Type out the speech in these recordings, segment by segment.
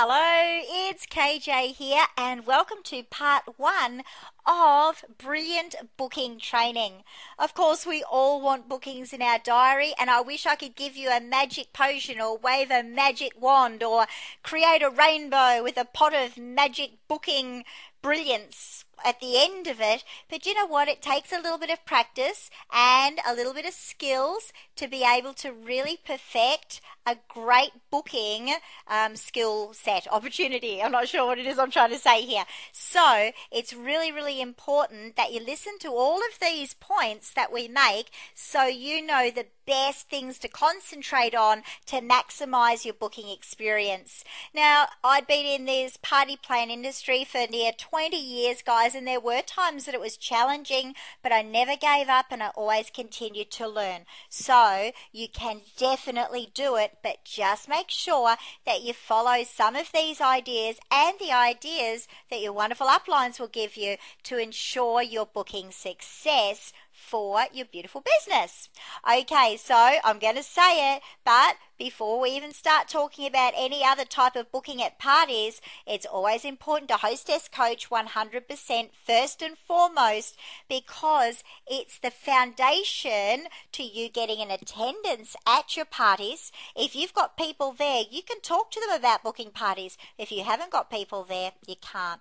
Hello, it's KJ here, and welcome to part one of Brilliant Booking Training. Of course, we all want bookings in our diary, and I wish I could give you a magic potion or wave a magic wand or create a rainbow with a pot of magic booking brilliance at the end of it. But you know what? It takes a little bit of practice and a little bit of skills to be able to really perfect a great booking skill set opportunity. I'm not sure what it is I'm trying to say here. So it's really important that you listen to all of these points that we make so you know the best things to concentrate on to maximize your booking experience. Now, I'd been in this party plan industry for near 20 years, guys, and there were times that it was challenging, but I never gave up and I always continued to learn. So you can definitely do it, but just make sure that you follow some of these ideas and the ideas that your wonderful uplines will give you to ensure your booking success for your beautiful business. Okay, so I'm going to say it, but before we even start talking about any other type of booking at parties, it's always important to hostess coach 100% first and foremost, because it's the foundation to you getting an attendance at your parties. If you've got people there, you can talk to them about booking parties. If you haven't got people there, you can't.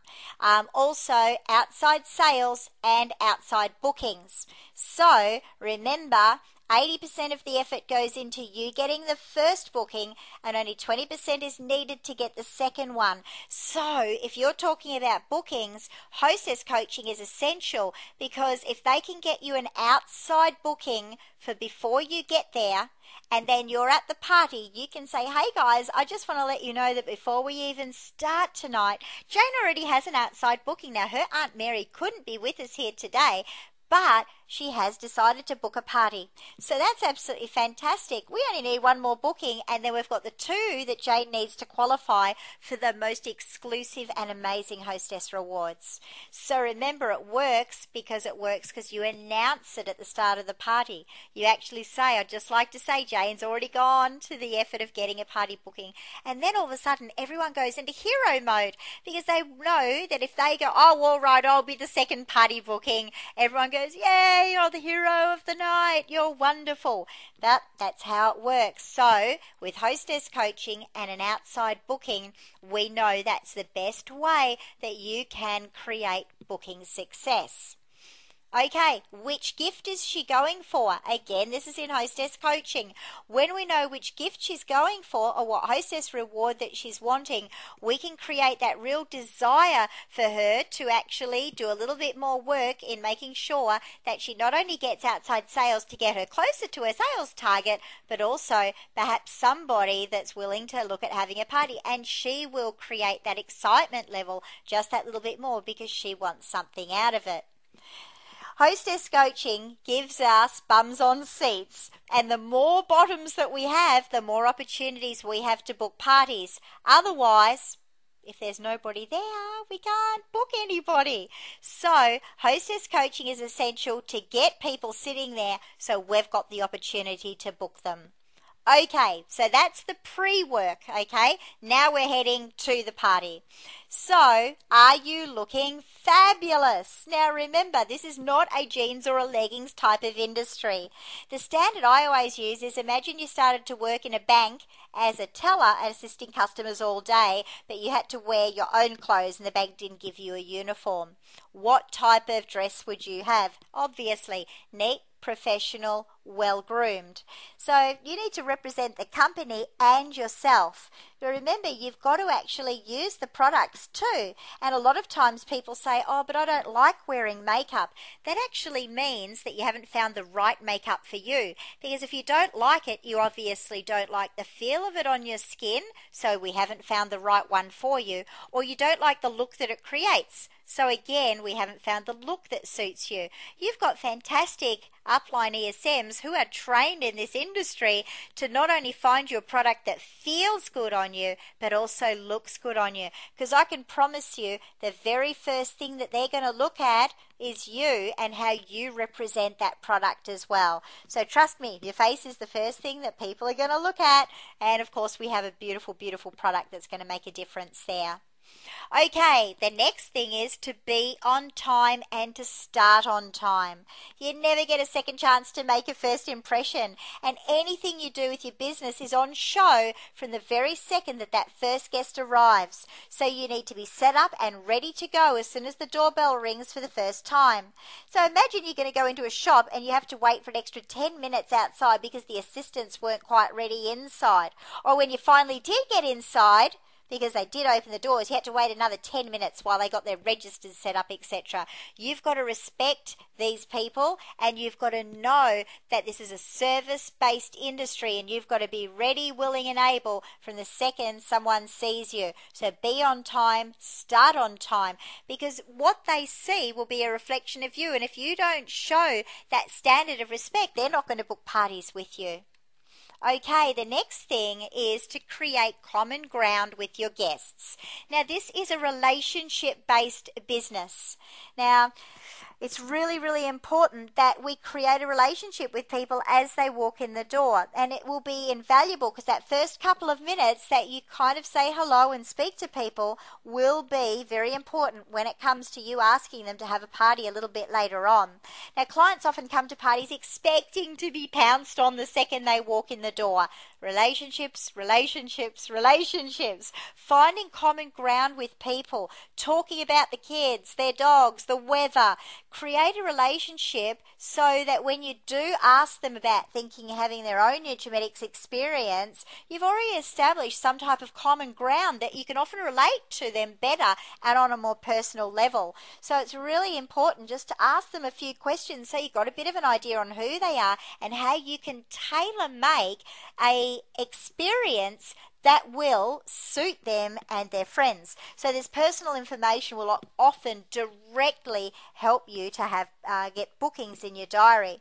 Also, outside sales and outside bookings. So remember, 80% of the effort goes into you getting the first booking and only 20% is needed to get the second one. So if you're talking about bookings, hostess coaching is essential, because if they can get you an outside booking for before you get there, and then you're at the party, you can say, hey guys, I just want to let you know that before we even start tonight, Jane already has an outside booking. Now, her Aunt Mary couldn't be with us here today, but she has decided to book a party. So that's absolutely fantastic. We only need one more booking, and then we've got the two that Jane needs to qualify for the most exclusive and amazing hostess rewards. So remember, it works because you announce it at the start of the party. You actually say, I'd just like to say Jane's already gone to the effort of getting a party booking. And then all of a sudden, everyone goes into hero mode, because they know that if they go, oh, all right, I'll be the second party booking, everyone goes, yay, you're the hero of the night, you're wonderful. That's how it works. So with hostess coaching and an outside booking, we know that's the best way that you can create booking success. Okay, which gift is she going for? Again, this is in hostess coaching. When we know which gift she's going for or what hostess reward that she's wanting, we can create that real desire for her to actually do a little bit more work in making sure that she not only gets outside sales to get her closer to her sales target, but also perhaps somebody that's willing to look at having a party, and she will create that excitement level just that little bit more because she wants something out of it. Hostess coaching gives us bums on seats, and the more bottoms that we have, the more opportunities we have to book parties. Otherwise, if there's nobody there, we can't book anybody. So hostess coaching is essential to get people sitting there so we've got the opportunity to book them. Okay, so that's the pre-work, okay? Now we're heading to the party. So, are you looking fabulous? Now remember, this is not a jeans or a leggings type of industry. The standard I always use is, imagine you started to work in a bank as a teller assisting customers all day, but you had to wear your own clothes and the bank didn't give you a uniform. What type of dress would you have? Obviously, neat, professional, well-groomed. So you need to represent the company and yourself. But remember, you've got to actually use the products too. And a lot of times people say, oh, but I don't like wearing makeup. That actually means that you haven't found the right makeup for you. Because if you don't like it, you obviously don't like the feel of it on your skin, so we haven't found the right one for you. Or you don't like the look that it creates. So again, we haven't found the look that suits you. You've got fantastic upline ESMs designers who are trained in this industry to not only find you a product that feels good on you, but also looks good on you. Because I can promise you, the very first thing that they're going to look at is you and how you represent that product as well. So trust me, your face is the first thing that people are going to look at. And of course, we have a beautiful, beautiful product that's going to make a difference there. Okay, the next thing is to be on time and to start on time. You never get a second chance to make a first impression, and anything you do with your business is on show from the very second that that first guest arrives. So you need to be set up and ready to go as soon as the doorbell rings for the first time. So imagine you're going to go into a shop and you have to wait for an extra 10 minutes outside because the assistants weren't quite ready inside. Or when you finally did get inside, because they did open the doors, you had to wait another 10 minutes while they got their registers set up, etc. You've got to respect these people, and you've got to know that this is a service-based industry, and you've got to be ready, willing, and able from the second someone sees you. So be on time, start on time, because what they see will be a reflection of you, and if you don't show that standard of respect, they're not going to book parties with you. Okay, the next thing is to create common ground with your guests. Now, this is a relationship-based business. Now, it's really, really important that we create a relationship with people as they walk in the door. And it will be invaluable because that first couple of minutes that you kind of say hello and speak to people will be very important when it comes to you asking them to have a party a little bit later on. Now, clients often come to parties expecting to be pounced on the second they walk in the door. Relationships, relationships, relationships. Finding common ground with people. Talking about the kids, their dogs, the weather. Create a relationship so that when you do ask them about thinking having their own Nutrimetics experience, you've already established some type of common ground that you can often relate to them better and on a more personal level. So it's really important just to ask them a few questions so you've got a bit of an idea on who they are and how you can tailor make a experience that will suit them and their friends. So this personal information will often directly help you to have get bookings in your diary.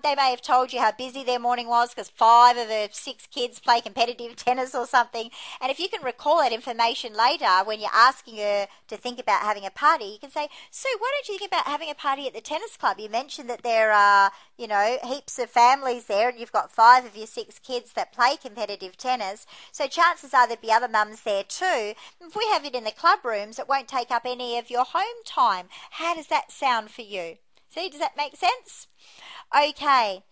They may have told you how busy their morning was because 5 of the 6 kids play competitive tennis or something. And if you can recall that information later when you're asking her to think about having a party, you can say, Sue, why don't you think about having a party at the tennis club? You mentioned that there are, heaps of families there and you've got 5 of your 6 kids that play competitive tennis. So chances are there'll be other mums there too. If we have it in the club rooms, it won't take up any of your home time. How does that sound for you? See, does that make sense? Okay.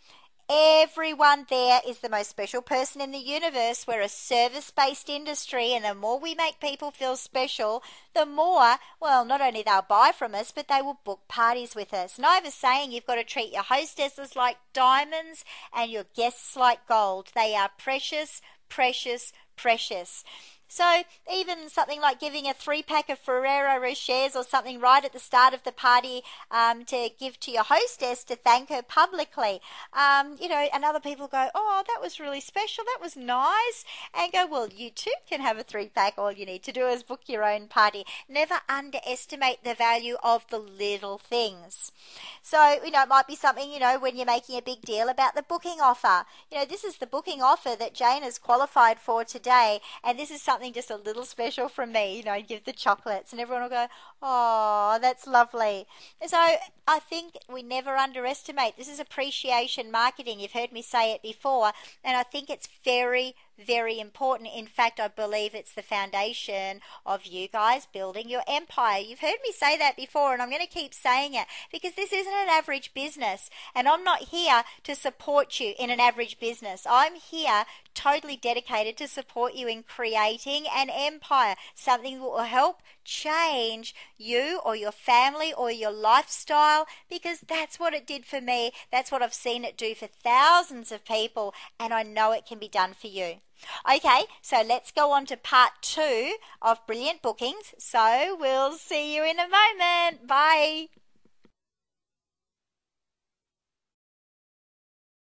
Everyone there is the most special person in the universe. We're a service-based industry, and the more we make people feel special, the more, not only they'll buy from us, but they will book parties with us. And I have a saying, you've got to treat your hostesses like diamonds and your guests like gold. They are precious, precious, precious. So even something like giving a 3-pack of Ferrero Rochers or something right at the start of the party to give to your hostess to thank her publicly. And other people go, oh, that was really special. That was nice. And go, well, you too can have a 3-pack. All you need to do is book your own party. Never underestimate the value of the little things. So, it might be something, when you're making a big deal about the booking offer. This is the booking offer that Jane has qualified for today. And this is something just a little special from me, give the chocolates and everyone will go, oh, that's lovely. So I think we never underestimate. This is appreciation marketing. You've heard me say it before, and I think it's very, very important. In fact, I believe it's the foundation of you guys building your empire. You've heard me say that before, and I'm going to keep saying it because this isn't an average business, and I'm not here to support you in an average business. I'm here totally dedicated to support you in creating an empire, something that will help change you or your family or your lifestyle, because that's what it did for me. That's what I've seen it do for thousands of people, and I know it can be done for you. Okay, so let's go on to part 2 of Brilliant Bookings. So we'll see you in a moment. Bye.